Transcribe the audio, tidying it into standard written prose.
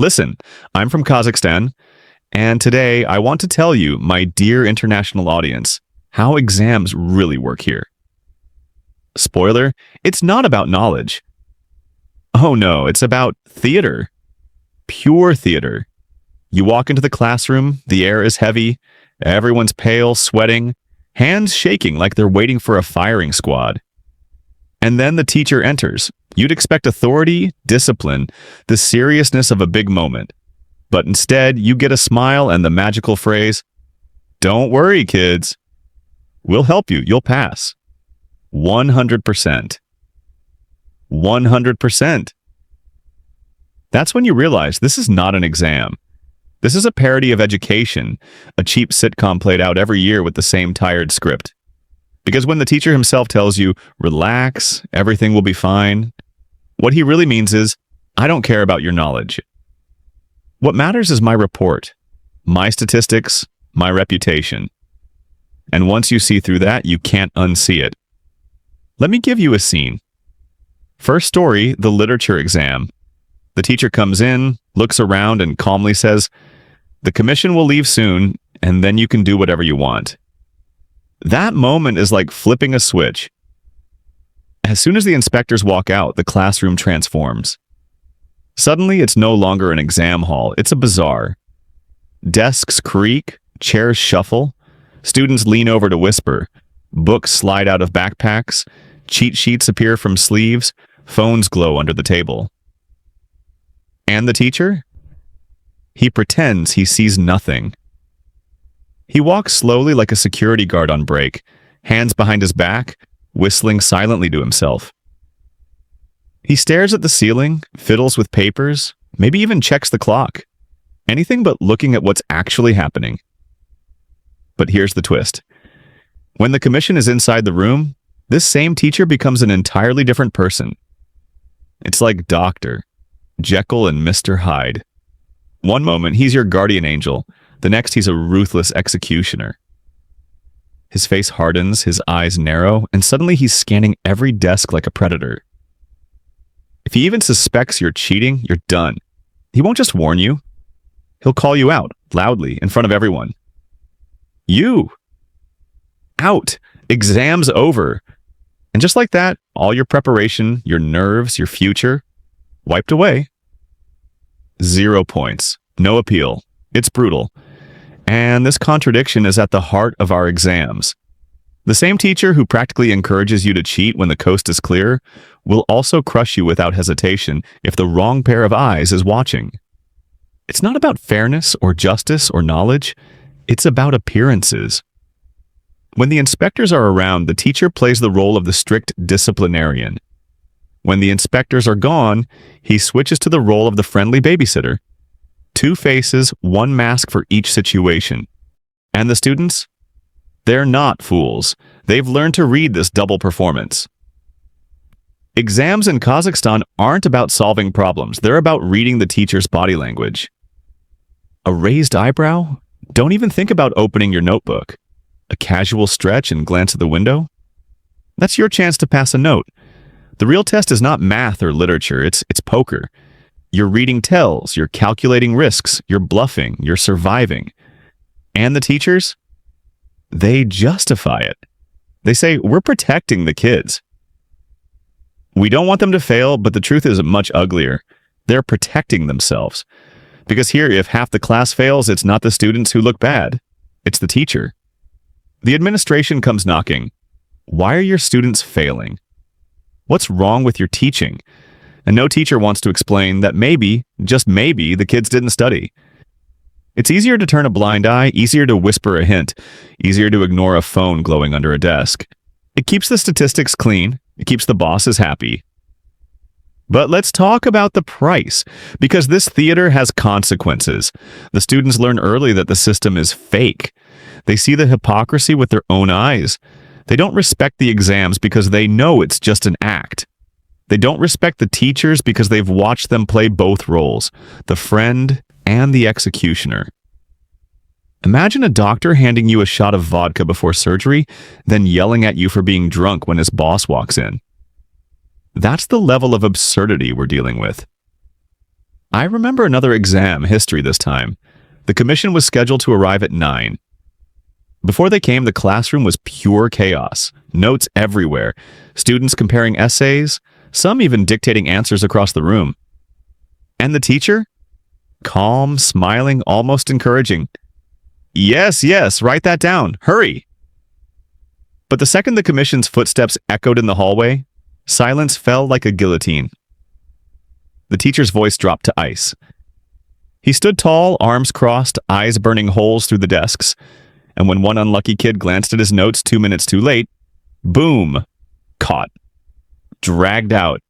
Listen, I'm from Kazakhstan, and today I want to tell you, my dear international audience, how exams really work here. Spoiler, it's not about knowledge. Oh no, it's about theater. Pure theater. You walk into the classroom, the air is heavy, everyone's pale, sweating, hands shaking like they're waiting for a firing squad. And then the teacher enters. You'd expect authority, discipline, the seriousness of a big moment. But instead, you get a smile and the magical phrase, "Don't worry, kids. We'll help you. You'll pass." 100%. 100%. That's when you realize this is not an exam. This is a parody of education, a cheap sitcom played out every year with the same tired script. Because when the teacher himself tells you, relax, everything will be fine, what he really means is, I don't care about your knowledge. What matters is my report, my statistics, my reputation. And once you see through that, you can't unsee it. Let me give you a scene. First story, the literature exam. The teacher comes in, looks around, and calmly says, "The commission will leave soon, and then you can do whatever you want." That moment is like flipping a switch. As soon as the inspectors walk out, the classroom transforms. Suddenly, it's no longer an exam hall, it's a bazaar. Desks creak, chairs shuffle, students lean over to whisper, books slide out of backpacks, cheat sheets appear from sleeves, phones glow under the table. And the teacher? He pretends he sees nothing. He walks slowly like a security guard on break, hands behind his back, whistling silently to himself. He stares at the ceiling, fiddles with papers, maybe even checks the clock. Anything but looking at what's actually happening. But here's the twist. When the commission is inside the room, this same teacher becomes an entirely different person. It's like Dr. Jekyll and Mr. Hyde. One moment, he's your guardian angel. The next, he's a ruthless executioner. His face hardens, his eyes narrow, and suddenly he's scanning every desk like a predator. If he even suspects you're cheating, you're done. He won't just warn you. He'll call you out, loudly, in front of everyone. You! Out! Exam's over! And just like that, all your preparation, your nerves, your future, wiped away. 0 points. No appeal. It's brutal. And this contradiction is at the heart of our exams. The same teacher who practically encourages you to cheat when the coast is clear will also crush you without hesitation if the wrong pair of eyes is watching. It's not about fairness or justice or knowledge. It's about appearances. When the inspectors are around, the teacher plays the role of the strict disciplinarian. When the inspectors are gone, he switches to the role of the friendly babysitter. 2 faces, 1 mask for each situation. And the students? They're not fools. They've learned to read this double performance. Exams in Kazakhstan aren't about solving problems. They're about reading the teacher's body language. A raised eyebrow? Don't even think about opening your notebook. A casual stretch and glance at the window? That's your chance to pass a note. The real test is not math or literature, it's poker. You're reading tells, you're calculating risks, you're bluffing, you're surviving. And the teachers? They justify it. They say, we're protecting the kids. We don't want them to fail, but the truth is much uglier. They're protecting themselves. Because here, if half the class fails, it's not the students who look bad. It's the teacher. The administration comes knocking. Why are your students failing? What's wrong with your teaching? And no teacher wants to explain that maybe, just maybe, the kids didn't study. It's easier to turn a blind eye, easier to whisper a hint, easier to ignore a phone glowing under a desk. It keeps the statistics clean. It keeps the bosses happy. But let's talk about the price, because this theater has consequences. The students learn early that the system is fake. They see the hypocrisy with their own eyes. They don't respect the exams because they know it's just an act. They don't respect the teachers because they've watched them play both roles, the friend and the executioner. Imagine a doctor handing you a shot of vodka before surgery, then yelling at you for being drunk when his boss walks in. That's the level of absurdity we're dealing with. I remember another exam, history this time. The commission was scheduled to arrive at 9. Before they came, the classroom was pure chaos. Notes everywhere. Students comparing essays, some even dictating answers across the room. And the teacher? Calm, smiling, almost encouraging. Yes, yes, write that down. Hurry. But the second the commission's footsteps echoed in the hallway, silence fell like a guillotine. The teacher's voice dropped to ice. He stood tall, arms crossed, eyes burning holes through the desks, and when one unlucky kid glanced at his notes 2 minutes too late, boom! Caught. Dragged out.